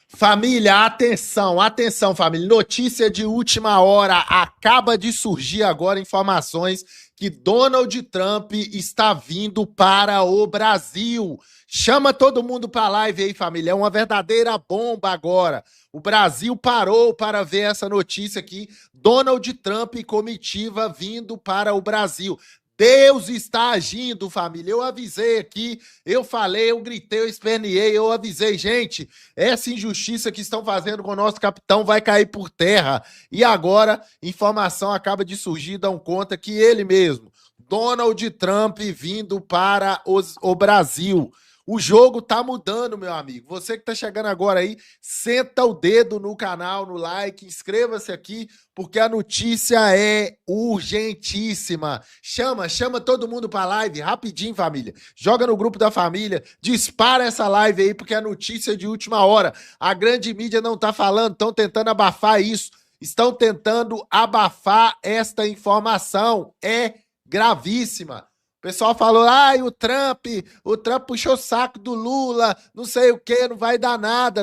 Família, atenção, atenção, família. Notícia de última hora. Acaba de surgir agora informações que Donald Trump está vindo para o Brasil. Chama todo mundo para a live aí, família. É uma verdadeira bomba agora. O Brasil parou para ver essa notícia aqui. Donald Trump e comitiva vindo para o Brasil. Deus está agindo, família. Eu avisei aqui, eu falei, eu gritei, eu esperneei, eu avisei, gente, essa injustiça que estão fazendo com o nosso capitão vai cair por terra. E agora, informação acaba de surgir, dão conta que ele mesmo, Donald Trump, vindo para o Brasil. O jogo tá mudando, meu amigo. Você que tá chegando agora aí, senta o dedo no canal, no like, inscreva-se aqui, porque a notícia é urgentíssima. Chama todo mundo pra live, rapidinho, família. Joga no grupo da família, dispara essa live aí, porque é notícia de última hora. A grande mídia não tá falando, estão tentando abafar isso. Estão tentando abafar esta informação. É gravíssima. O pessoal falou, o Trump puxou o saco do Lula, não sei o que, não vai dar nada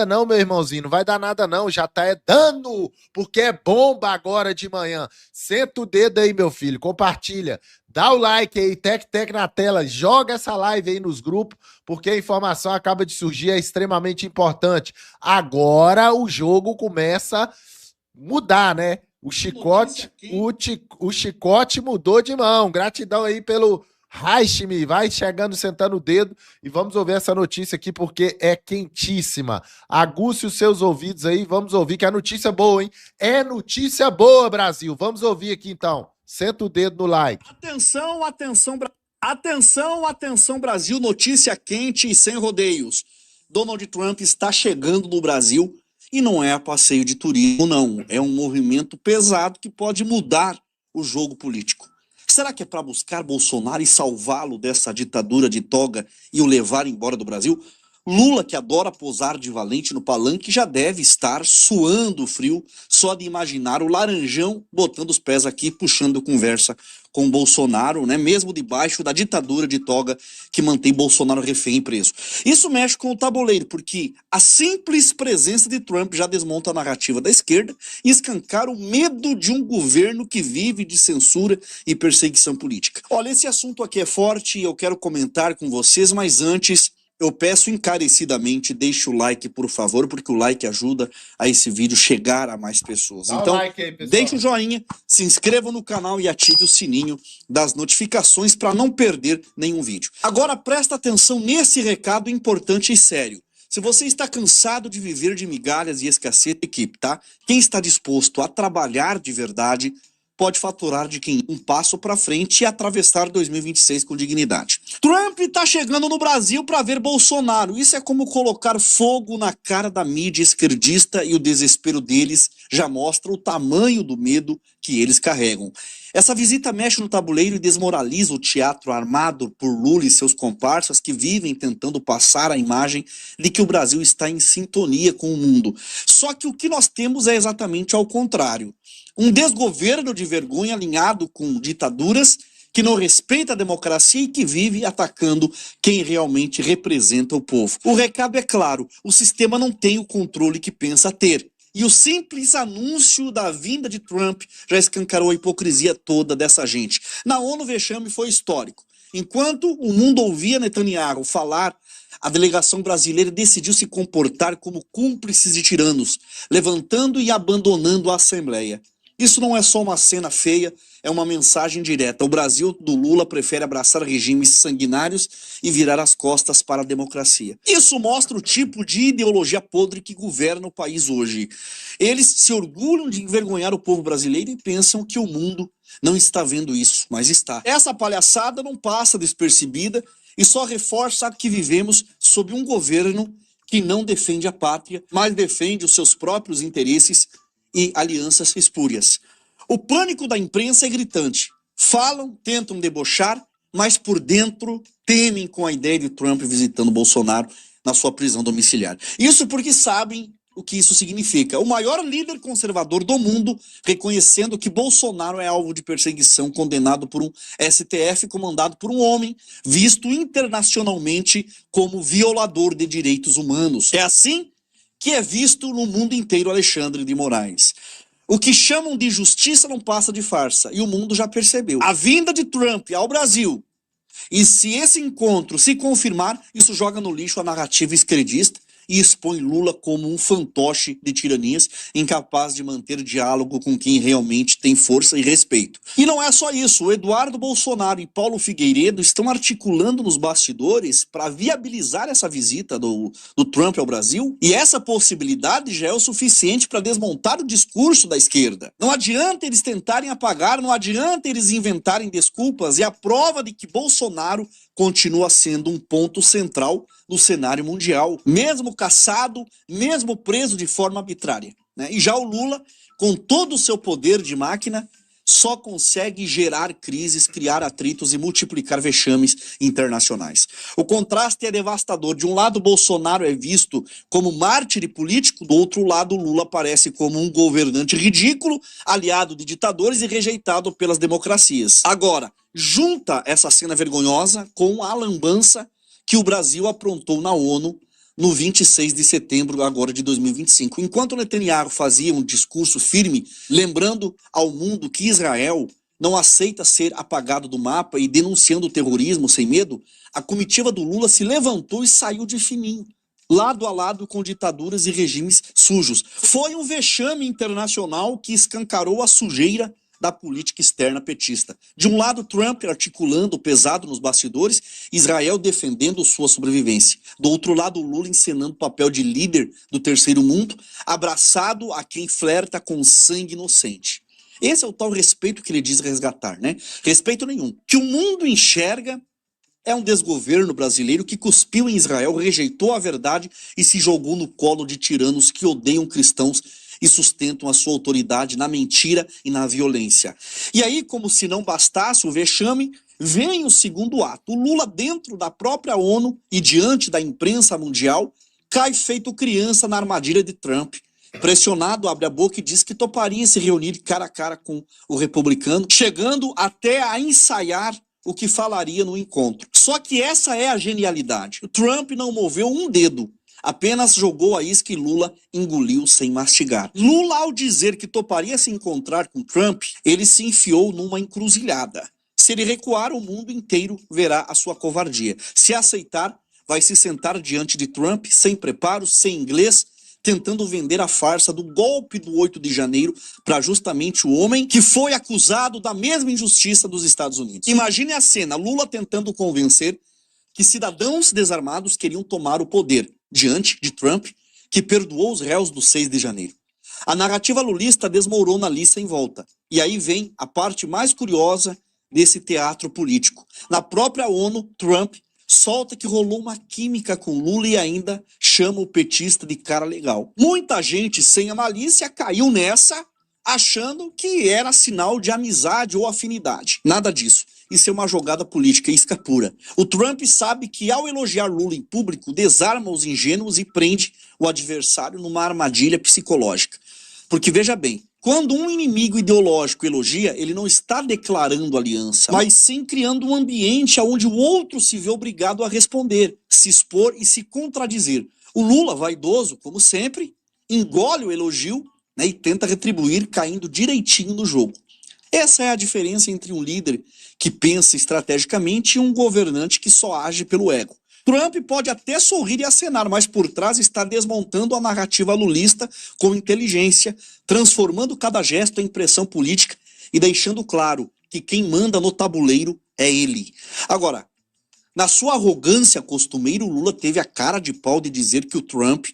não, meu irmãozinho, não vai dar nada não, já tá dando, porque é bomba agora de manhã. Senta o dedo aí, meu filho, compartilha, dá o like aí, tec na tela, joga essa live aí nos grupos, porque a informação acaba de surgir, é extremamente importante. Agora o jogo começa a mudar, né? O chicote mudou de mão. Gratidão aí pelo Raishmi. Vai chegando, sentando o dedo e vamos ouvir essa notícia aqui porque é quentíssima. Aguce os seus ouvidos aí, vamos ouvir que é notícia boa, hein? É notícia boa, Brasil. Vamos ouvir aqui então. Senta o dedo no like. Atenção, Brasil. Notícia quente e sem rodeios. Donald Trump está chegando no Brasil. E não é passeio de turismo, não. É um movimento pesado que pode mudar o jogo político. Será que é para buscar Bolsonaro e salvá-lo dessa ditadura de toga e o levar embora do Brasil? Lula, que adora posar de valente no palanque, já deve estar suando frio só de imaginar o Laranjão botando os pés aqui, puxando conversa com Bolsonaro, né? Mesmo debaixo da ditadura de toga que mantém Bolsonaro refém e preso. Isso mexe com o tabuleiro, porque a simples presença de Trump já desmonta a narrativa da esquerda e escancara o medo de um governo que vive de censura e perseguição política. Olha, esse assunto aqui é forte e eu quero comentar com vocês, mas antes eu peço encarecidamente, deixe o like, por favor, porque o like ajuda a esse vídeo chegar a mais pessoas. Dá então, o like aí, pessoal. deixe o joinha, se inscreva no canal e ative o sininho das notificações para não perder nenhum vídeo. Agora, presta atenção nesse recado importante e sério. Se você está cansado de viver de migalhas e escassez, equipe, tá? Quem está disposto a trabalhar de verdade pode faturar de quem um passo para frente e atravessar 2026 com dignidade. Trump tá chegando no Brasil para ver Bolsonaro. Isso é como colocar fogo na cara da mídia esquerdista e o desespero deles já mostra o tamanho do medo que eles carregam. Essa visita mexe no tabuleiro e desmoraliza o teatro armado por Lula e seus comparsas que vivem tentando passar a imagem de que o Brasil está em sintonia com o mundo. Só que o que nós temos é exatamente ao contrário. Um desgoverno de vergonha alinhado com ditaduras que não respeita a democracia e que vive atacando quem realmente representa o povo. O recado é claro, o sistema não tem o controle que pensa ter. E o simples anúncio da vinda de Trump já escancarou a hipocrisia toda dessa gente. Na ONU, o vexame foi histórico. Enquanto o mundo ouvia Netanyahu falar, a delegação brasileira decidiu se comportar como cúmplices de tiranos, levantando e abandonando a Assembleia. Isso não é só uma cena feia, é uma mensagem direta. O Brasil do Lula prefere abraçar regimes sanguinários e virar as costas para a democracia. Isso mostra o tipo de ideologia podre que governa o país hoje. Eles se orgulham de envergonhar o povo brasileiro e pensam que o mundo não está vendo isso, mas está. Essa palhaçada não passa despercebida e só reforça que vivemos sob um governo que não defende a pátria, mas defende os seus próprios interesses e alianças espúrias. O pânico da imprensa é gritante. Falam, tentam debochar, mas por dentro temem com a ideia de Trump visitando Bolsonaro na sua prisão domiciliar. Isso porque sabem o que isso significa. O maior líder conservador do mundo reconhecendo que Bolsonaro é alvo de perseguição condenado por um STF comandado por um homem visto internacionalmente como violador de direitos humanos. É assim que é visto no mundo inteiro, Alexandre de Moraes. O que chamam de justiça não passa de farsa, e o mundo já percebeu. A vinda de Trump ao Brasil, e se esse encontro se confirmar, isso joga no lixo a narrativa esquerdista e expõe Lula como um fantoche de tiranias, incapaz de manter diálogo com quem realmente tem força e respeito. E não é só isso, o Eduardo Bolsonaro e Paulo Figueiredo estão articulando nos bastidores para viabilizar essa visita do Trump ao Brasil, e essa possibilidade já é o suficiente para desmontar o discurso da esquerda. Não adianta eles tentarem apagar, não adianta eles inventarem desculpas, e a prova de que Bolsonaro continua sendo um ponto central no cenário mundial, mesmo caçado, mesmo preso de forma arbitrária, né? E já o Lula, com todo o seu poder de máquina, só consegue gerar crises, criar atritos e multiplicar vexames internacionais. O contraste é devastador. De um lado, Bolsonaro é visto como mártir político, do outro lado, Lula aparece como um governante ridículo, aliado de ditadores e rejeitado pelas democracias. Agora, junta essa cena vergonhosa com a lambança que o Brasil aprontou na ONU no 26 de setembro agora de 2025. Enquanto Netanyahu fazia um discurso firme, lembrando ao mundo que Israel não aceita ser apagado do mapa e denunciando o terrorismo sem medo, a comitiva do Lula se levantou e saiu de fininho, lado a lado com ditaduras e regimes sujos. Foi um vexame internacional que escancarou a sujeira da política externa petista. De um lado, Trump articulando pesado nos bastidores, Israel defendendo sua sobrevivência. Do outro lado, Lula encenando o papel de líder do terceiro mundo, abraçado a quem flerta com sangue inocente. Esse é o tal respeito que ele diz resgatar, né? Respeito nenhum. Que o mundo enxerga é um desgoverno brasileiro que cuspiu em Israel, rejeitou a verdade e se jogou no colo de tiranos que odeiam cristãos e sustentam a sua autoridade na mentira e na violência. E aí, como se não bastasse o vexame, vem o segundo ato. O Lula, dentro da própria ONU e diante da imprensa mundial, cai feito criança na armadilha de Trump. Pressionado, abre a boca e diz que toparia se reunir cara a cara com o republicano, chegando até a ensaiar o que falaria no encontro. Só que essa é a genialidade. O Trump não moveu um dedo, apenas jogou a isca e Lula engoliu sem mastigar. Lula, ao dizer que toparia se encontrar com Trump, ele se enfiou numa encruzilhada. Se ele recuar, o mundo inteiro verá a sua covardia. Se aceitar, vai se sentar diante de Trump, sem preparo, sem inglês, tentando vender a farsa do golpe do 8 de janeiro para justamente o homem que foi acusado da mesma injustiça dos Estados Unidos. Imagine a cena, Lula tentando convencer que cidadãos desarmados queriam tomar o poder diante de Trump, que perdoou os réus do 6 de janeiro. A narrativa lulista desmorona ali sem volta. E aí vem a parte mais curiosa desse teatro político. Na própria ONU, Trump solta que rolou uma química com Lula e ainda chama o petista de cara legal. Muita gente sem a malícia caiu nessa, achando que era sinal de amizade ou afinidade. Nada disso. Isso é uma jogada política isca pura. O Trump sabe que ao elogiar Lula em público, desarma os ingênuos e prende o adversário numa armadilha psicológica. Porque veja bem, quando um inimigo ideológico elogia, ele não está declarando aliança, mas sim criando um ambiente onde o outro se vê obrigado a responder, se expor e se contradizer. O Lula, vaidoso, como sempre, engole o elogio, né, e tenta retribuir caindo direitinho no jogo. Essa é a diferença entre um líder que pensa estrategicamente e um governante que só age pelo ego. Trump pode até sorrir e acenar, mas por trás está desmontando a narrativa lulista com inteligência, transformando cada gesto em pressão política e deixando claro que quem manda no tabuleiro é ele. Agora, na sua arrogância costumeira, o Lula teve a cara de pau de dizer que o Trump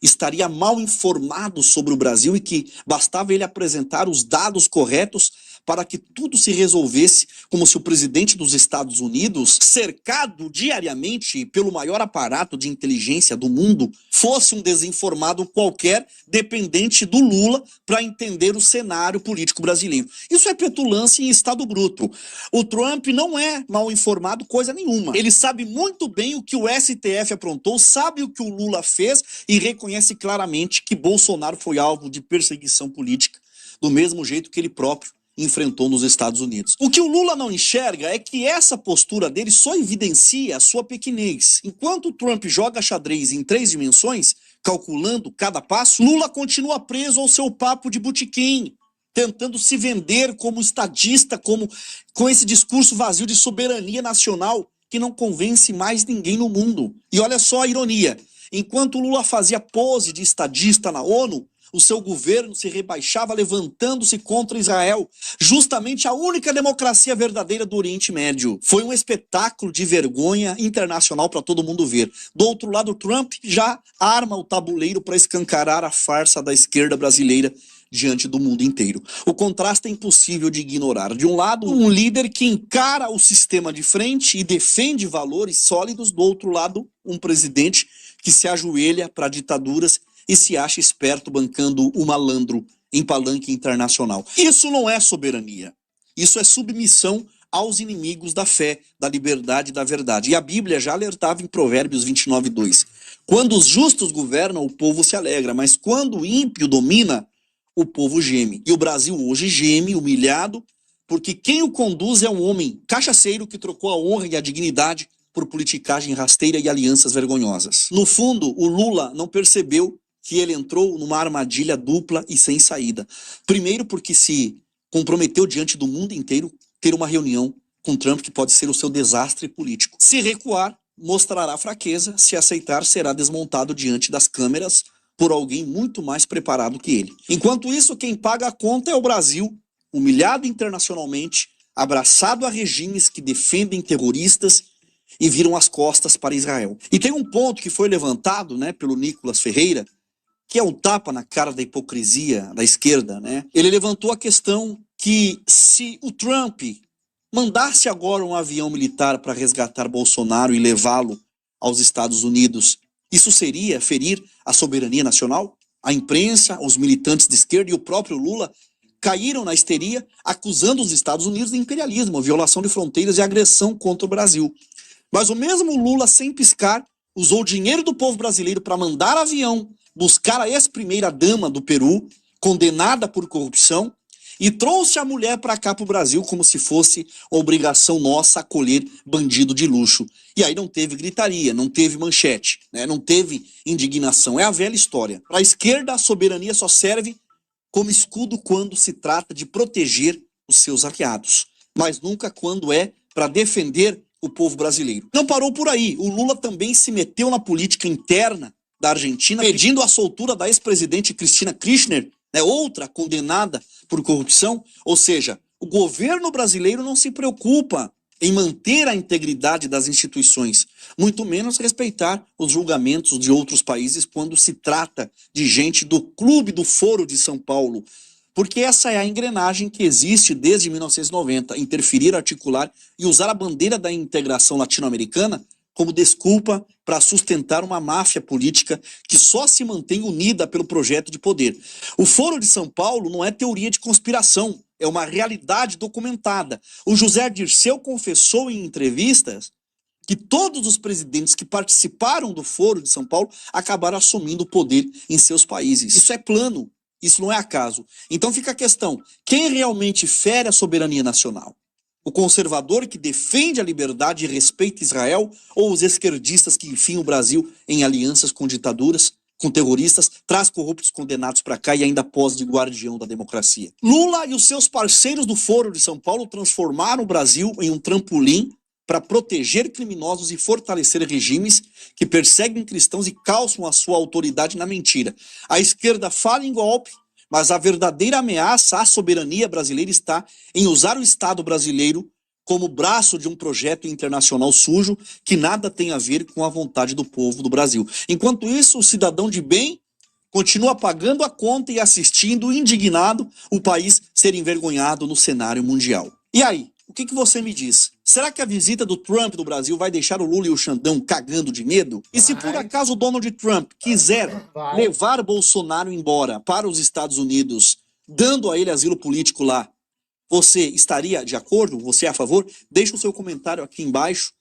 estaria mal informado sobre o Brasil e que bastava ele apresentar os dados corretos para que tudo se resolvesse, como se o presidente dos Estados Unidos, cercado diariamente pelo maior aparato de inteligência do mundo, fosse um desinformado qualquer, dependente do Lula para entender o cenário político brasileiro. Isso é petulância em estado bruto. O Trump não é mal informado coisa nenhuma. Ele sabe muito bem o que o STF aprontou, sabe o que o Lula fez e reconhece claramente que Bolsonaro foi alvo de perseguição política, do mesmo jeito que ele próprio enfrentou nos Estados Unidos. O que o Lula não enxerga é que essa postura dele só evidencia a sua pequenez. Enquanto o Trump joga xadrez em 3 dimensões, calculando cada passo, Lula continua preso ao seu papo de botequim, tentando se vender como estadista, com esse discurso vazio de soberania nacional que não convence mais ninguém no mundo. E olha só a ironia, enquanto Lula fazia pose de estadista na ONU, o seu governo se rebaixava levantando-se contra Israel, justamente a única democracia verdadeira do Oriente Médio. Foi um espetáculo de vergonha internacional para todo mundo ver. Do outro lado, Trump já arma o tabuleiro para escancarar a farsa da esquerda brasileira diante do mundo inteiro. O contraste é impossível de ignorar. De um lado, um líder que encara o sistema de frente e defende valores sólidos. Do outro lado, um presidente que se ajoelha para ditaduras e se acha esperto bancando o malandro em palanque internacional. Isso não é soberania. Isso é submissão aos inimigos da fé, da liberdade e da verdade. E a Bíblia já alertava em Provérbios 29:2. Quando os justos governam, o povo se alegra, mas quando o ímpio domina, o povo geme. E o Brasil hoje geme, humilhado, porque quem o conduz é um homem cachaceiro que trocou a honra e a dignidade por politicagem rasteira e alianças vergonhosas. No fundo, o Lula não percebeu que ele entrou numa armadilha dupla e sem saída. Primeiro, porque se comprometeu diante do mundo inteiro ter uma reunião com Trump que pode ser o seu desastre político. Se recuar, mostrará fraqueza. Se aceitar, será desmontado diante das câmeras por alguém muito mais preparado que ele. Enquanto isso, quem paga a conta é o Brasil, humilhado internacionalmente, abraçado a regimes que defendem terroristas e viram as costas para Israel. E tem um ponto que foi levantado, pelo Nicolas Ferreira, que é um tapa na cara da hipocrisia da esquerda, Ele levantou a questão que se o Trump mandasse agora um avião militar para resgatar Bolsonaro e levá-lo aos Estados Unidos, isso seria ferir a soberania nacional? A imprensa, os militantes de esquerda e o próprio Lula caíram na histeria, acusando os Estados Unidos de imperialismo, violação de fronteiras e agressão contra o Brasil. Mas o mesmo Lula, sem piscar, usou o dinheiro do povo brasileiro para mandar avião buscar a ex-primeira-dama do Peru, condenada por corrupção, e trouxe a mulher para cá para o Brasil como se fosse obrigação nossa acolher bandido de luxo. E aí não teve gritaria, não teve manchete, não teve indignação. É a velha história. Para a esquerda, a soberania só serve como escudo quando se trata de proteger os seus aliados, mas nunca quando é para defender o povo brasileiro. Não parou por aí. O Lula também se meteu na política interna da Argentina, pedindo a soltura da ex-presidente Cristina Kirchner, outra condenada por corrupção. Ou seja, o governo brasileiro não se preocupa em manter a integridade das instituições, muito menos respeitar os julgamentos de outros países quando se trata de gente do Clube do Foro de São Paulo. Porque essa é a engrenagem que existe desde 1990, interferir, articular e usar a bandeira da integração latino-americana como desculpa para sustentar uma máfia política que só se mantém unida pelo projeto de poder. O Foro de São Paulo não é teoria de conspiração, é uma realidade documentada. O José Dirceu confessou em entrevistas que todos os presidentes que participaram do Foro de São Paulo acabaram assumindo o poder em seus países. Isso é plano, isso não é acaso. Então fica a questão, quem realmente fere a soberania nacional? O conservador que defende a liberdade e respeita Israel, ou os esquerdistas que enfiam o Brasil em alianças com ditaduras, com terroristas, traz corruptos condenados para cá e ainda pose de guardião da democracia? Lula e os seus parceiros do Foro de São Paulo transformaram o Brasil em um trampolim para proteger criminosos e fortalecer regimes que perseguem cristãos e calçam a sua autoridade na mentira. A esquerda fala em golpe, mas a verdadeira ameaça à soberania brasileira está em usar o Estado brasileiro como braço de um projeto internacional sujo que nada tem a ver com a vontade do povo do Brasil. Enquanto isso, o cidadão de bem continua pagando a conta e assistindo, indignado, o país ser envergonhado no cenário mundial. E aí, o que você me diz? Será que a visita do Trump no Brasil vai deixar o Lula e o Xandão cagando de medo? E se por acaso o Donald Trump quiser levar Bolsonaro embora para os Estados Unidos, dando a ele asilo político lá, você estaria de acordo? Você é a favor? Deixa o seu comentário aqui embaixo,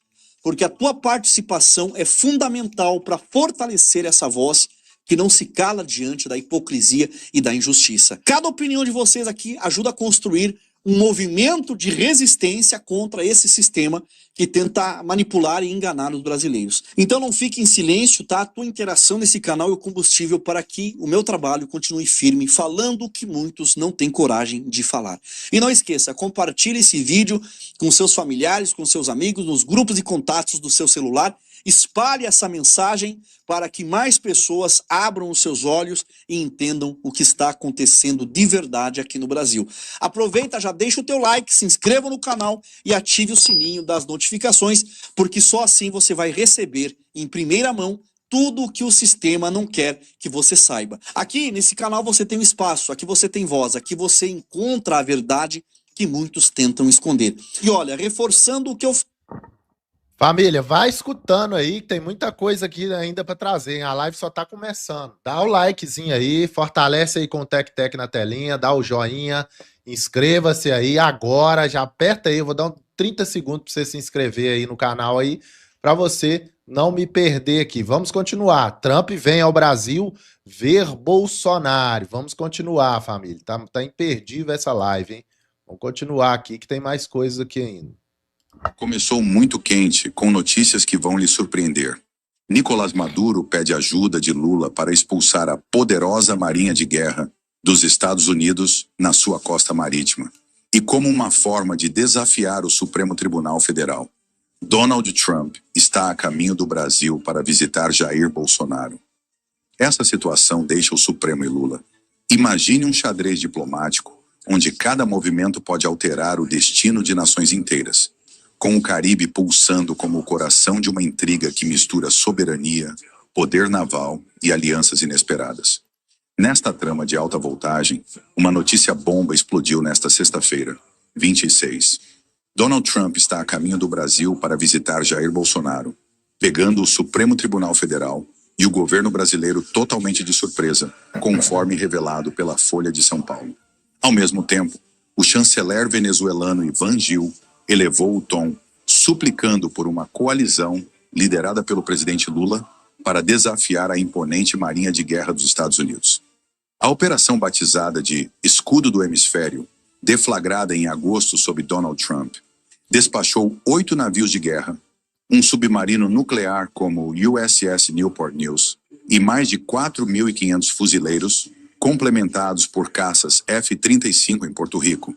porque a tua participação é fundamental para fortalecer essa voz que não se cala diante da hipocrisia e da injustiça. Cada opinião de vocês aqui ajuda a construir um movimento de resistência contra esse sistema que tenta manipular e enganar os brasileiros. Então não fique em silêncio, tá? A tua interação nesse canal é o combustível para que o meu trabalho continue firme, falando o que muitos não têm coragem de falar. E não esqueça, compartilhe esse vídeo com seus familiares, com seus amigos, nos grupos de contatos do seu celular. Espalhe essa mensagem para que mais pessoas abram os seus olhos e entendam o que está acontecendo de verdade aqui no Brasil. Aproveita, já deixa o teu like, se inscreva no canal e ative o sininho das notificações, porque só assim você vai receber em primeira mão tudo o que o sistema não quer que você saiba. Aqui nesse canal você tem um espaço, aqui você tem voz, aqui você encontra a verdade que muitos tentam esconder. E olha, reforçando o que eu... Família, vai escutando aí, tem muita coisa aqui ainda para trazer, hein? A live só tá começando. Dá o likezinho aí, fortalece aí com o Tec Tec na telinha, dá o joinha, inscreva-se aí agora, já aperta aí, eu vou dar 30 segundos para você se inscrever aí no canal aí, para você não me perder aqui. Vamos continuar. Trump vem ao Brasil ver Bolsonaro. Vamos continuar, família. Tá imperdível essa live, hein? Vamos continuar aqui que tem mais coisas aqui ainda. Começou muito quente, com notícias que vão lhe surpreender. Nicolás Maduro pede ajuda de Lula para expulsar a poderosa Marinha de Guerra dos Estados Unidos na sua costa marítima. E como uma forma de desafiar o Supremo Tribunal Federal, Donald Trump está a caminho do Brasil para visitar Jair Bolsonaro. Essa situação deixa o Supremo e Lula. Imagine um xadrez diplomático, onde cada movimento pode alterar o destino de nações inteiras, com o Caribe pulsando como o coração de uma intriga que mistura soberania, poder naval e alianças inesperadas. Nesta trama de alta voltagem, uma notícia bomba explodiu nesta sexta-feira, 26. Donald Trump está a caminho do Brasil para visitar Jair Bolsonaro, pegando o Supremo Tribunal Federal e o governo brasileiro totalmente de surpresa, conforme revelado pela Folha de São Paulo. Ao mesmo tempo, o chanceler venezuelano Ivan Gil elevou o tom, suplicando por uma coalizão liderada pelo presidente Lula para desafiar a imponente Marinha de Guerra dos Estados Unidos. A operação batizada de Escudo do Hemisfério, deflagrada em agosto sob Donald Trump, despachou 8 navios de guerra, um submarino nuclear como o USS Newport News e mais de 4.500 fuzileiros, complementados por caças F-35 em Porto Rico.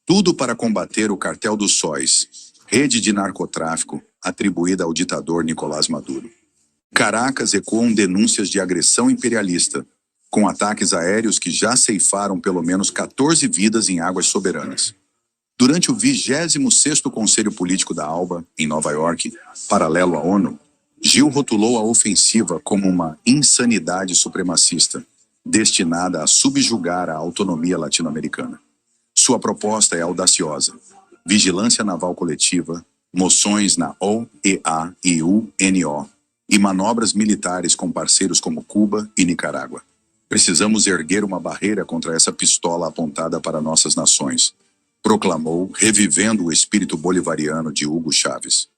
Tudo para combater o Cartel dos Sóis, rede de narcotráfico atribuída ao ditador Nicolás Maduro. Caracas ecoam denúncias de agressão imperialista, com ataques aéreos que já ceifaram pelo menos 14 vidas em águas soberanas. Durante o 26º Conselho Político da ALBA, em Nova York, paralelo à ONU, Gil rotulou a ofensiva como uma insanidade supremacista, destinada a subjugar a autonomia latino-americana. Sua proposta é audaciosa: vigilância naval coletiva, moções na OEA e UNO e manobras militares com parceiros como Cuba e Nicarágua. Precisamos erguer uma barreira contra essa pistola apontada para nossas nações, proclamou, revivendo o espírito bolivariano de Hugo Chávez.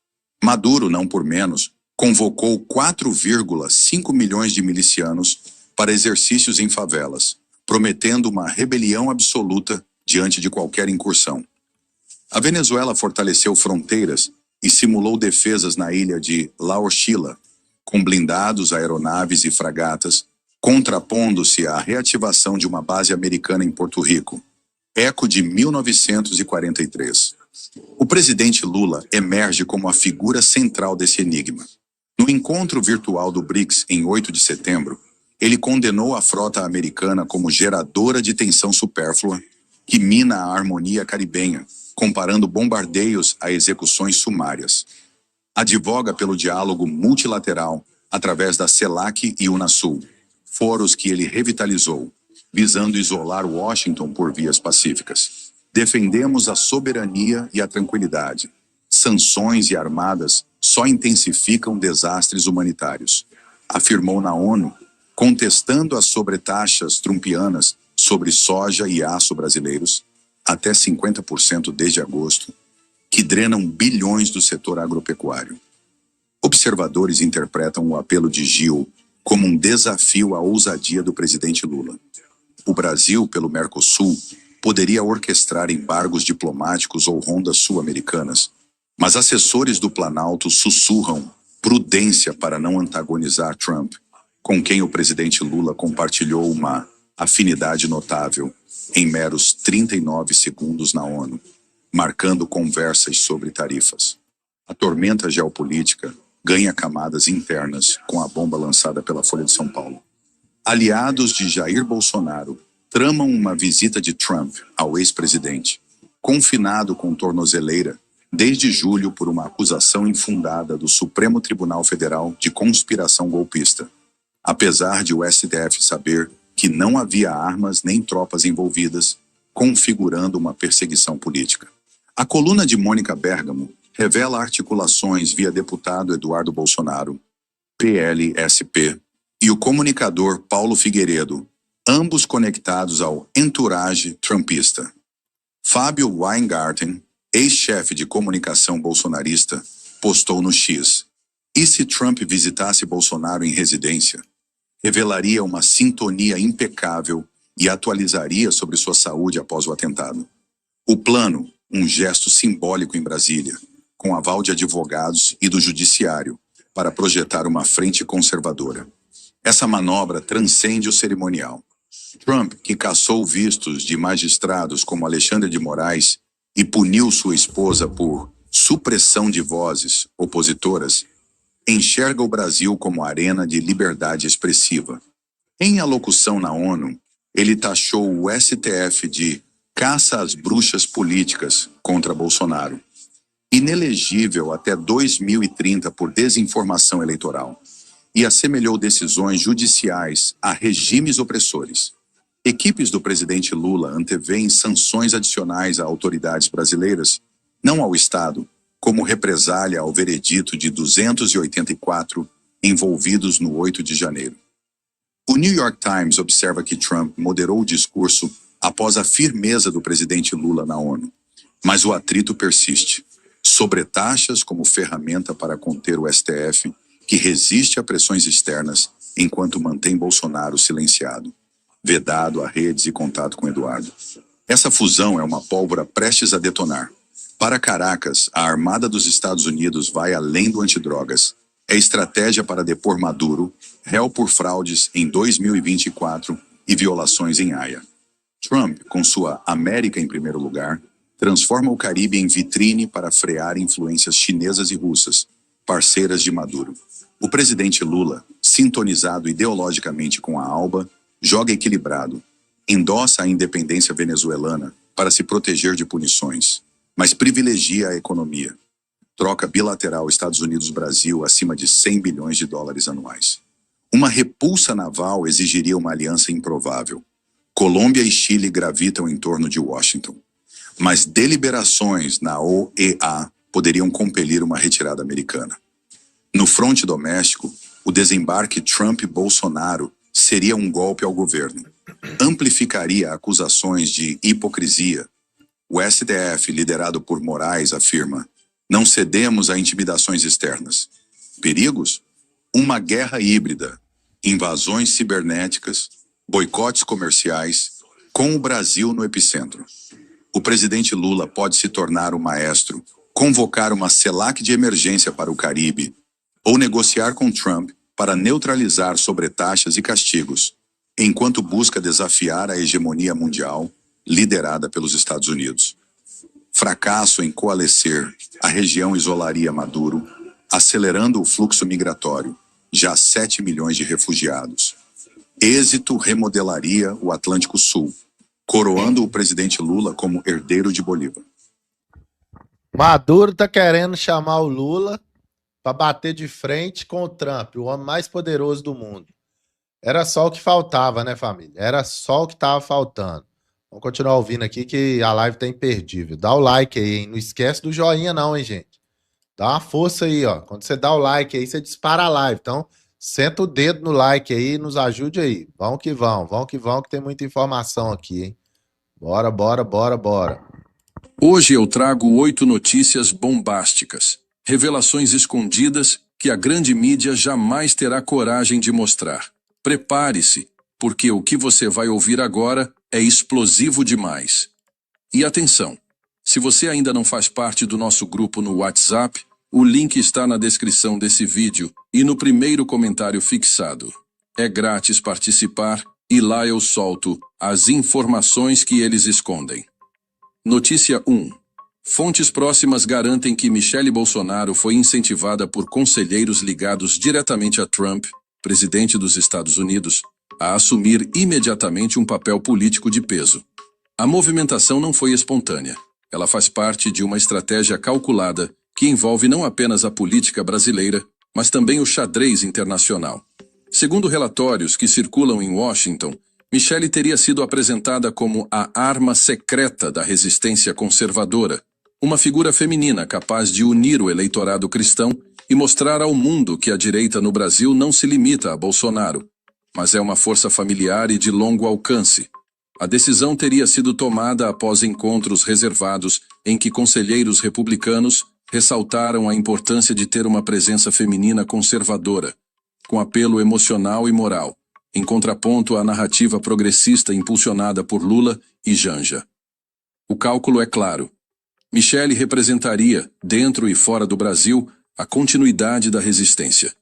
Maduro, não por menos, convocou 4,5 milhões de milicianos para exercícios em favelas, prometendo uma rebelião absoluta diante de qualquer incursão. A Venezuela fortaleceu fronteiras e simulou defesas na ilha de La Orchila, com blindados, aeronaves e fragatas, contrapondo-se à reativação de uma base americana em Porto Rico, eco de 1943. O presidente Lula emerge como a figura central desse enigma. No encontro virtual do BRICS em 8 de setembro, ele condenou a frota americana como geradora de tensão supérflua que mina a harmonia caribenha, comparando bombardeios a execuções sumárias. Advoga pelo diálogo multilateral através da CELAC e Unasul, foros que ele revitalizou, visando isolar Washington por vias pacíficas. Defendemos a soberania e a tranquilidade. Sanções e armadas só intensificam desastres humanitários, afirmou na ONU, contestando as sobretaxas trumpianas sobre soja e aço brasileiros, até 50% desde agosto, que drenam bilhões do setor agropecuário. Observadores interpretam o apelo de Gil como um desafio à ousadia do presidente Lula. O Brasil, pelo Mercosul, poderia orquestrar embargos diplomáticos ou rondas sul-americanas, mas assessores do Planalto sussurram prudência para não antagonizar Trump, com quem o presidente Lula compartilhou uma afinidade notável em meros 39 segundos na ONU, marcando conversas sobre tarifas. A tormenta geopolítica ganha camadas internas com a bomba lançada pela Folha de São Paulo. Aliados de Jair Bolsonaro tramam uma visita de Trump ao ex-presidente, confinado com tornozeleira desde julho por uma acusação infundada do Supremo Tribunal Federal de conspiração golpista, apesar de o STF saber que não havia armas nem tropas envolvidas, configurando uma perseguição política. A coluna de Mônica Bergamo revela articulações via deputado Eduardo Bolsonaro, PL-SP, e o comunicador Paulo Figueiredo, ambos conectados ao entourage trumpista. Fábio Weingarten, ex-chefe de comunicação bolsonarista, postou no X: "E se Trump visitasse Bolsonaro em residência? Revelaria uma sintonia impecável e atualizaria sobre sua saúde após o atentado. O plano, um gesto simbólico em Brasília, com aval de advogados e do judiciário, para projetar uma frente conservadora. Essa manobra transcende o cerimonial. Trump, que cassou vistos de magistrados como Alexandre de Moraes e puniu sua esposa por supressão de vozes opositoras, enxerga o Brasil como arena de liberdade expressiva. Em alocução na ONU, ele taxou o STF de caça às bruxas políticas contra Bolsonaro, inelegível até 2030 por desinformação eleitoral, e assemelhou decisões judiciais a regimes opressores. Equipes do presidente Lula antevêem sanções adicionais a autoridades brasileiras, não ao Estado, como represália ao veredito de 284 envolvidos no 8 de janeiro. O New York Times observa que Trump moderou o discurso após a firmeza do presidente Lula na ONU, mas o atrito persiste. Sobretaxas como ferramenta para conter o STF, que resiste a pressões externas enquanto mantém Bolsonaro silenciado, vedado a redes e contato com Eduardo. Essa fusão é uma pólvora prestes a detonar. Para Caracas, a Armada dos Estados Unidos vai além do antidrogas. É estratégia para depor Maduro, réu por fraudes em 2024 e violações em Haia. Trump, com sua América em primeiro lugar, transforma o Caribe em vitrine para frear influências chinesas e russas, parceiras de Maduro. O presidente Lula, sintonizado ideologicamente com a ALBA, joga equilibrado, endossa a independência venezuelana para se proteger de punições, mas privilegia a economia. Troca bilateral Estados Unidos-Brasil acima de 100 bilhões de dólares anuais. Uma repulsa naval exigiria uma aliança improvável. Colômbia e Chile gravitam em torno de Washington, mas deliberações na OEA poderiam compelir uma retirada americana. No fronte doméstico, o desembarque Trump-Bolsonaro seria um golpe ao governo. Amplificaria acusações de hipocrisia. O STF, liderado por Moraes, afirma: "Não cedemos a intimidações externas." Perigos? Uma guerra híbrida, invasões cibernéticas, boicotes comerciais, com o Brasil no epicentro. O presidente Lula pode se tornar o maestro, convocar uma CELAC de emergência para o Caribe, ou negociar com Trump para neutralizar sobretaxas e castigos, enquanto busca desafiar a hegemonia mundial liderada pelos Estados Unidos. Fracasso em coalescer, a região isolaria Maduro, acelerando o fluxo migratório, já 7 milhões de refugiados. Êxito remodelaria o Atlântico Sul, coroando o presidente Lula como herdeiro de Bolívar. Maduro tá querendo chamar o Lula para bater de frente com o Trump, o homem mais poderoso do mundo. Era só o que faltava, né, família? Era só o que tava faltando. Vamos continuar ouvindo aqui que a live tá imperdível. Dá o like aí, hein? Não esquece do joinha não, hein, gente? Dá uma força aí, ó. Quando você dá o like aí, você dispara a live. Então, senta o dedo no like aí, nos ajude aí. Vamos que tem muita informação aqui, hein? Bora, bora, bora, bora. Hoje eu trago 8 notícias bombásticas, revelações escondidas que a grande mídia jamais terá coragem de mostrar. Prepare-se, porque o que você vai ouvir agora é explosivo demais. E atenção, se você ainda não faz parte do nosso grupo no WhatsApp, o link está na descrição desse vídeo e no primeiro comentário fixado. É grátis participar e lá eu solto as informações que eles escondem. Notícia 1. Fontes próximas garantem que Michelle Bolsonaro foi incentivada por conselheiros ligados diretamente a Trump, presidente dos Estados Unidos, a assumir imediatamente um papel político de peso. A movimentação não foi espontânea. Ela faz parte de uma estratégia calculada que envolve não apenas a política brasileira, mas também o xadrez internacional. Segundo relatórios que circulam em Washington, Michelle teria sido apresentada como a arma secreta da resistência conservadora, uma figura feminina capaz de unir o eleitorado cristão e mostrar ao mundo que a direita no Brasil não se limita a Bolsonaro, mas é uma força familiar e de longo alcance. A decisão teria sido tomada após encontros reservados em que conselheiros republicanos ressaltaram a importância de ter uma presença feminina conservadora, com apelo emocional e moral, em contraponto à narrativa progressista impulsionada por Lula e Janja. O cálculo é claro. Michelle representaria, dentro e fora do Brasil, a continuidade da resistência.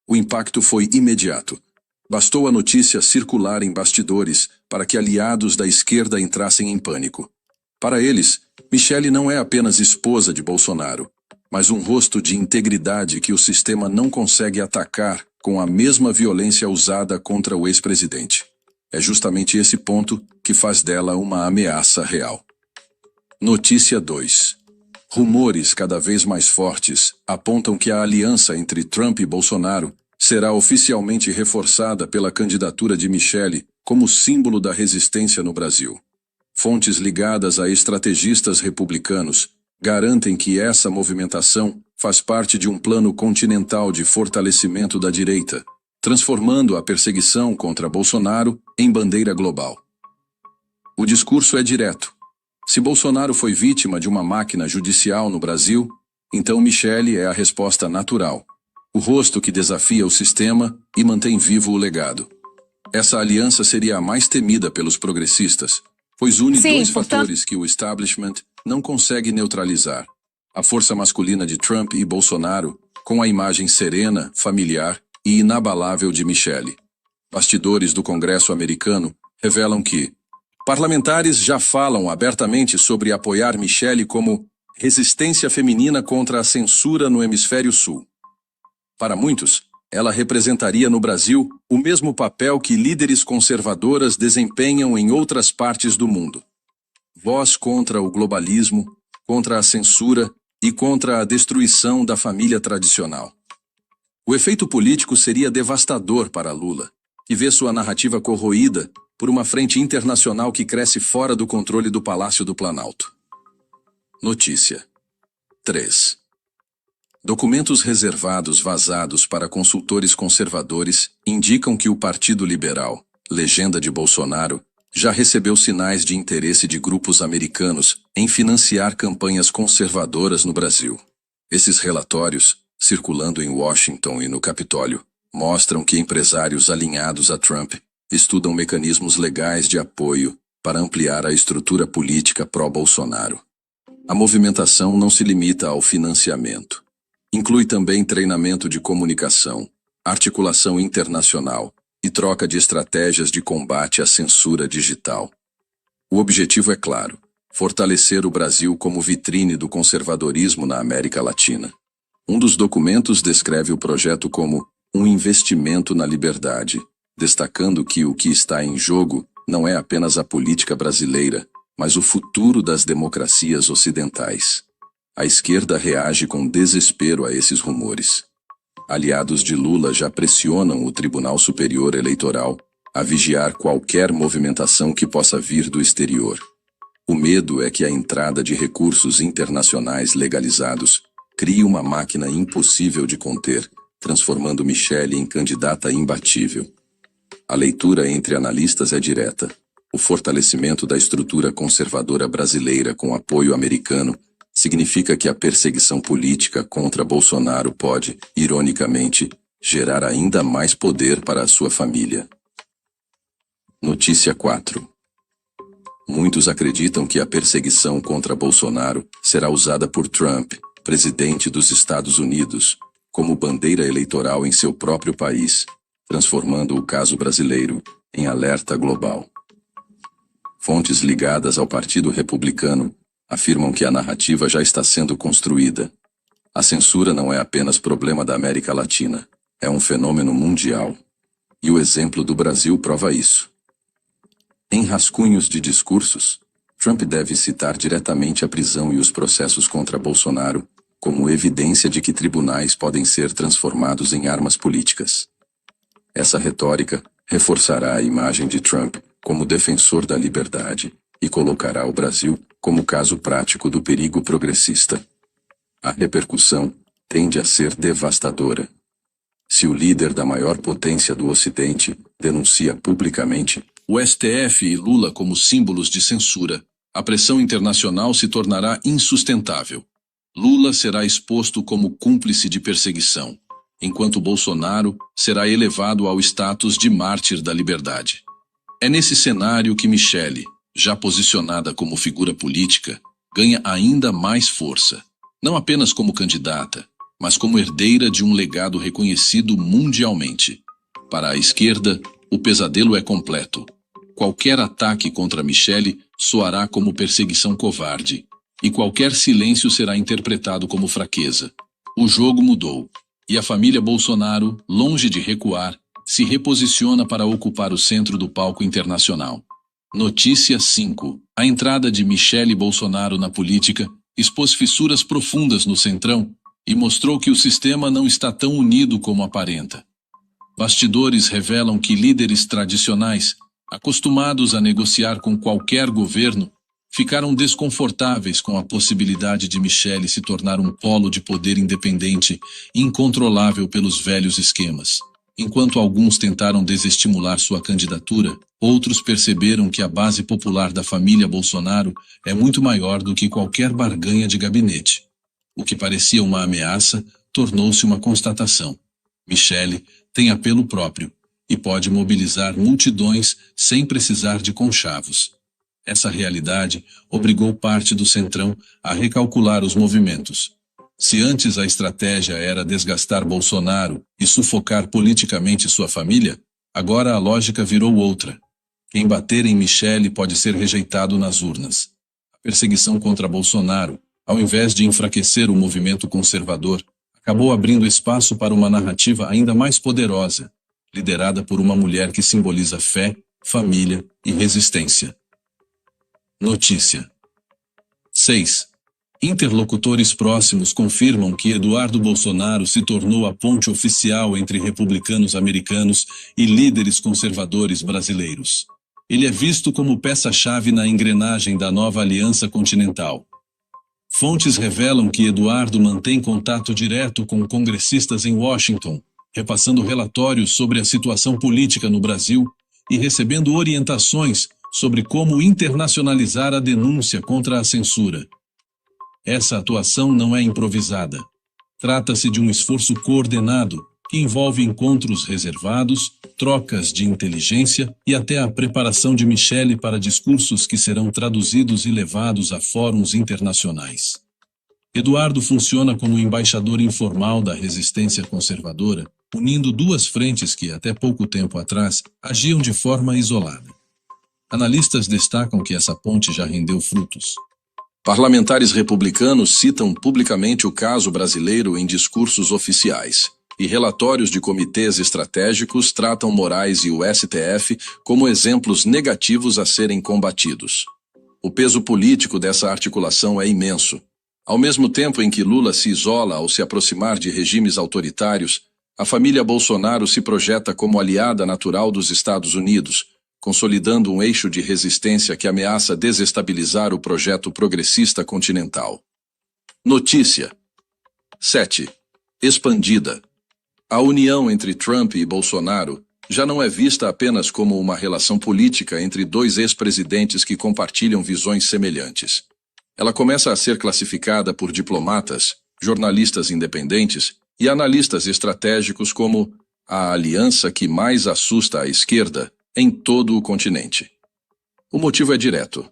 O impacto foi imediato. Bastou a notícia circular em bastidores para que aliados da esquerda entrassem em pânico. Para eles, Michelle não é apenas esposa de Bolsonaro, mas um rosto de integridade que o sistema não consegue atacar com a mesma violência usada contra o ex-presidente. É justamente esse ponto que faz dela uma ameaça real. Notícia 2. Rumores cada vez mais fortes apontam que a aliança entre Trump e Bolsonaro será oficialmente reforçada pela candidatura de Michelle como símbolo da resistência no Brasil. Fontes ligadas a estrategistas republicanos garantem que essa movimentação faz parte de um plano continental de fortalecimento da direita, transformando a perseguição contra Bolsonaro em bandeira global. O discurso é direto. Se Bolsonaro foi vítima de uma máquina judicial no Brasil, então Michelle é a resposta natural, o rosto que desafia o sistema e mantém vivo o legado. Essa aliança seria a mais temida pelos progressistas, pois une dois fatores que o establishment não consegue neutralizar: a força masculina de Trump e Bolsonaro, com a imagem serena, familiar e inabalável de Michelle. Bastidores do Congresso americano revelam que parlamentares já falam abertamente sobre apoiar Michelle como resistência feminina contra a censura no hemisfério sul. Para muitos, ela representaria no Brasil o mesmo papel que líderes conservadoras desempenham em outras partes do mundo. Voz contra o globalismo, contra a censura e contra a destruição da família tradicional. O efeito político seria devastador para Lula, que vê sua narrativa corroída por uma frente internacional que cresce fora do controle do Palácio do Planalto. Notícia 3. Documentos reservados vazados para consultores conservadores indicam que o Partido Liberal, legenda de Bolsonaro, já recebeu sinais de interesse de grupos americanos em financiar campanhas conservadoras no Brasil. Esses relatórios, circulando em Washington e no Capitólio, mostram que empresários alinhados a Trump estudam mecanismos legais de apoio para ampliar a estrutura política pró-Bolsonaro. A movimentação não se limita ao financiamento. Inclui também treinamento de comunicação, articulação internacional e troca de estratégias de combate à censura digital. O objetivo é claro: fortalecer o Brasil como vitrine do conservadorismo na América Latina. Um dos documentos descreve o projeto como um investimento na liberdade, destacando que o que está em jogo não é apenas a política brasileira, mas o futuro das democracias ocidentais. A esquerda reage com desespero a esses rumores. Aliados de Lula já pressionam o Tribunal Superior Eleitoral a vigiar qualquer movimentação que possa vir do exterior. O medo é que a entrada de recursos internacionais legalizados crie uma máquina impossível de conter, transformando Michelle em candidata imbatível. A leitura entre analistas é direta. O fortalecimento da estrutura conservadora brasileira com apoio americano significa que a perseguição política contra Bolsonaro pode, ironicamente, gerar ainda mais poder para a sua família. Notícia 4. Muitos acreditam que a perseguição contra Bolsonaro será usada por Trump, presidente dos Estados Unidos, como bandeira eleitoral em seu próprio país, transformando o caso brasileiro em alerta global. Fontes ligadas ao Partido Republicano afirmam que a narrativa já está sendo construída. A censura não é apenas problema da América Latina, é um fenômeno mundial. E o exemplo do Brasil prova isso. Em rascunhos de discursos, Trump deve citar diretamente a prisão e os processos contra Bolsonaro como evidência de que tribunais podem ser transformados em armas políticas. Essa retórica reforçará a imagem de Trump como defensor da liberdade e colocará o Brasil como caso prático do perigo progressista. A repercussão tende a ser devastadora. Se o líder da maior potência do Ocidente denuncia publicamente o STF e Lula como símbolos de censura, a pressão internacional se tornará insustentável. Lula será exposto como cúmplice de perseguição, enquanto Bolsonaro será elevado ao status de mártir da liberdade. É nesse cenário que Michelle, já posicionada como figura política, ganha ainda mais força, não apenas como candidata, mas como herdeira de um legado reconhecido mundialmente. Para a esquerda, o pesadelo é completo. Qualquer ataque contra Michelle soará como perseguição covarde, e qualquer silêncio será interpretado como fraqueza. O jogo mudou, e a família Bolsonaro, longe de recuar, se reposiciona para ocupar o centro do palco internacional. Notícia 5. A entrada de Michelle Bolsonaro na política expôs fissuras profundas no Centrão e mostrou que o sistema não está tão unido como aparenta. Bastidores revelam que líderes tradicionais, acostumados a negociar com qualquer governo, ficaram desconfortáveis com a possibilidade de Michelle se tornar um polo de poder independente, incontrolável pelos velhos esquemas. Enquanto alguns tentaram desestimular sua candidatura, outros perceberam que a base popular da família Bolsonaro é muito maior do que qualquer barganha de gabinete. O que parecia uma ameaça tornou-se uma constatação. Michelle tem apelo próprio e pode mobilizar multidões sem precisar de conchavos. Essa realidade obrigou parte do Centrão a recalcular os movimentos. Se antes a estratégia era desgastar Bolsonaro e sufocar politicamente sua família, agora a lógica virou outra. Quem bater em Michelle pode ser rejeitado nas urnas. A perseguição contra Bolsonaro, ao invés de enfraquecer o movimento conservador, acabou abrindo espaço para uma narrativa ainda mais poderosa, liderada por uma mulher que simboliza fé, família e resistência. Notícia 6. Interlocutores próximos confirmam que Eduardo Bolsonaro se tornou a ponte oficial entre republicanos americanos e líderes conservadores brasileiros. Ele é visto como peça-chave na engrenagem da nova aliança continental. Fontes revelam que Eduardo mantém contato direto com congressistas em Washington, repassando relatórios sobre a situação política no Brasil e recebendo orientações sobre como internacionalizar a denúncia contra a censura. Essa atuação não é improvisada. Trata-se de um esforço coordenado que envolve encontros reservados, trocas de inteligência e até a preparação de Michelle para discursos que serão traduzidos e levados a fóruns internacionais. Eduardo funciona como embaixador informal da resistência conservadora, unindo duas frentes que, até pouco tempo atrás, agiam de forma isolada. Analistas destacam que essa ponte já rendeu frutos. Parlamentares republicanos citam publicamente o caso brasileiro em discursos oficiais, e relatórios de comitês estratégicos tratam Moraes e o STF como exemplos negativos a serem combatidos. O peso político dessa articulação é imenso. Ao mesmo tempo em que Lula se isola ao se aproximar de regimes autoritários, a família Bolsonaro se projeta como aliada natural dos Estados Unidos, consolidando um eixo de resistência que ameaça desestabilizar o projeto progressista continental. Notícia 7. Expandida. A união entre Trump e Bolsonaro já não é vista apenas como uma relação política entre dois ex-presidentes que compartilham visões semelhantes. Ela começa a ser classificada por diplomatas, jornalistas independentes e analistas estratégicos como a aliança que mais assusta a esquerda em todo o continente. O motivo é direto.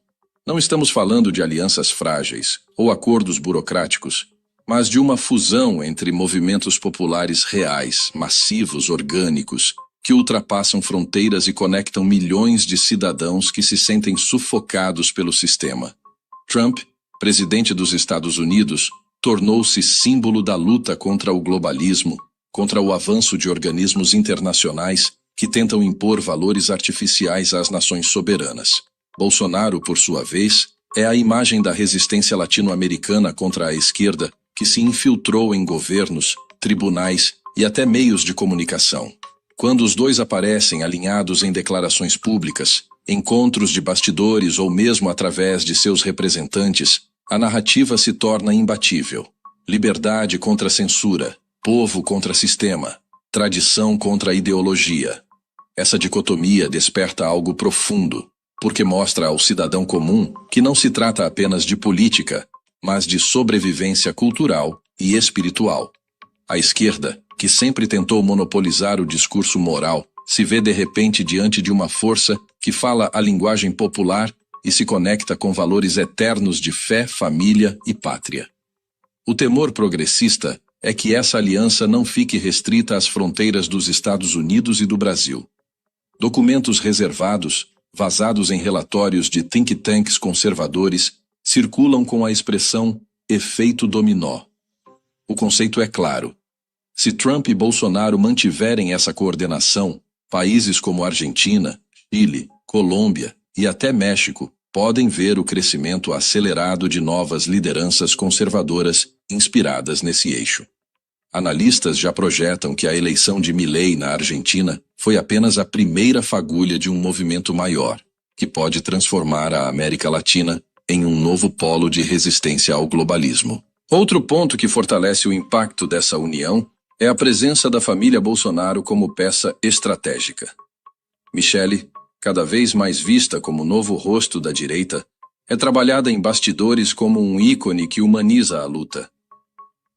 Não estamos falando de alianças frágeis ou acordos burocráticos, mas de uma fusão entre movimentos populares reais, massivos, orgânicos, que ultrapassam fronteiras e conectam milhões de cidadãos que se sentem sufocados pelo sistema. Trump, presidente dos Estados Unidos, tornou-se símbolo da luta contra o globalismo, contra o avanço de organismos internacionais que tentam impor valores artificiais às nações soberanas. Bolsonaro, por sua vez, é a imagem da resistência latino-americana contra a esquerda que se infiltrou em governos, tribunais e até meios de comunicação. Quando os dois aparecem alinhados em declarações públicas, encontros de bastidores ou mesmo através de seus representantes, a narrativa se torna imbatível. Liberdade contra censura, povo contra sistema, tradição contra ideologia. Essa dicotomia desperta algo profundo, porque mostra ao cidadão comum que não se trata apenas de política, mas de sobrevivência cultural e espiritual. A esquerda, que sempre tentou monopolizar o discurso moral, se vê de repente diante de uma força que fala a linguagem popular e se conecta com valores eternos de fé, família e pátria. O temor progressista é que essa aliança não fique restrita às fronteiras dos Estados Unidos e do Brasil. Documentos reservados, vazados em relatórios de think tanks conservadores, circulam com a expressão efeito dominó. O conceito é claro. Se Trump e Bolsonaro mantiverem essa coordenação, países como Argentina, Chile, Colômbia e até México podem ver o crescimento acelerado de novas lideranças conservadoras inspiradas nesse eixo. Analistas já projetam que a eleição de Milei na Argentina foi apenas a primeira fagulha de um movimento maior, que pode transformar a América Latina em um novo polo de resistência ao globalismo. Outro ponto que fortalece o impacto dessa união é a presença da família Bolsonaro como peça estratégica. Michele, cada vez mais vista como novo rosto da direita, é trabalhada em bastidores como um ícone que humaniza a luta.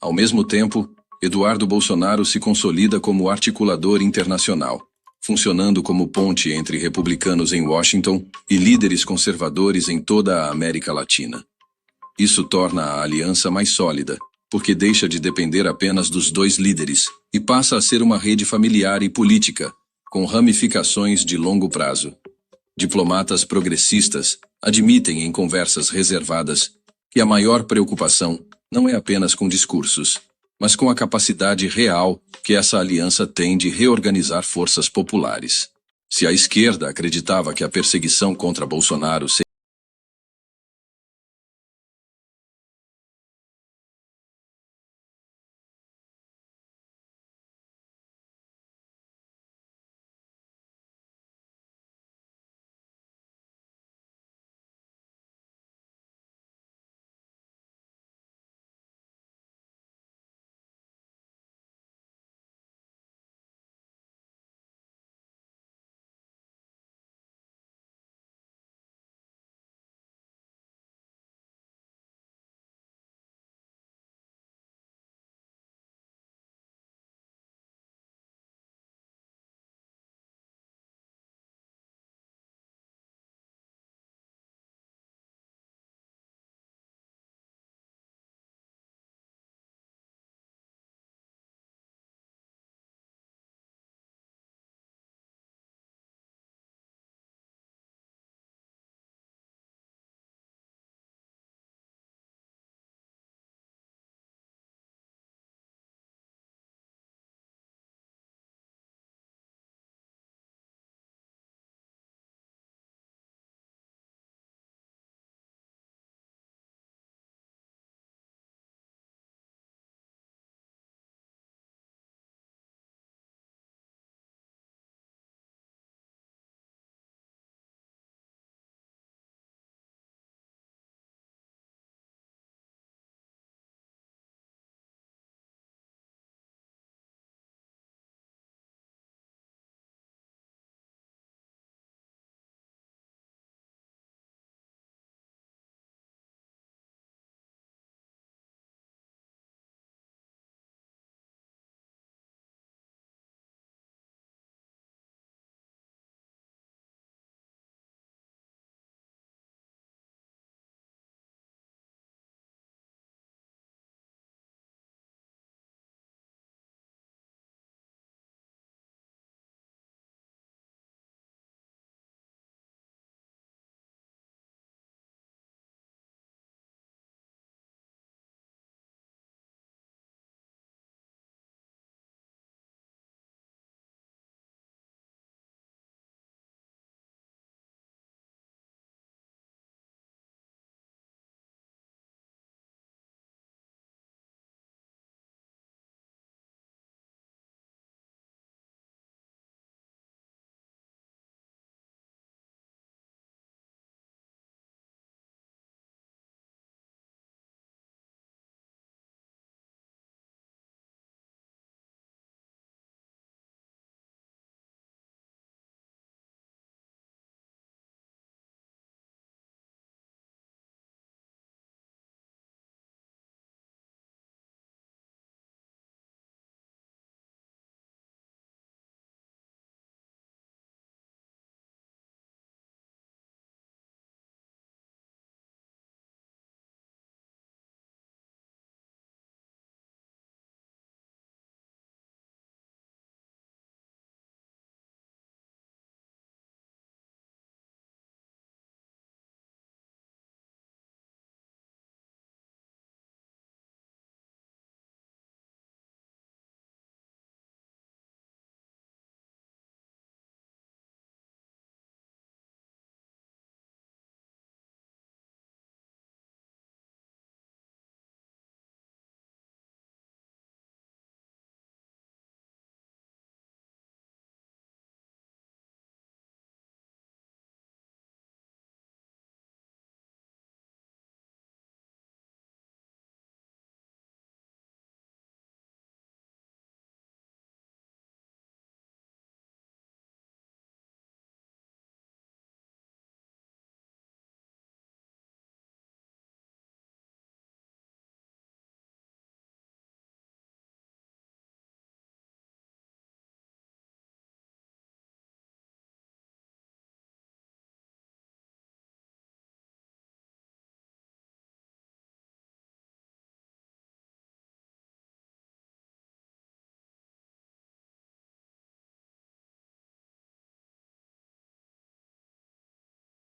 Ao mesmo tempo, Eduardo Bolsonaro se consolida como articulador internacional, funcionando como ponte entre republicanos em Washington e líderes conservadores em toda a América Latina. Isso torna a aliança mais sólida, porque deixa de depender apenas dos dois líderes e passa a ser uma rede familiar e política, com ramificações de longo prazo. Diplomatas progressistas admitem em conversas reservadas que a maior preocupação não é apenas com discursos, mas com a capacidade real que essa aliança tem de reorganizar forças populares. Se a esquerda acreditava que a perseguição contra Bolsonaro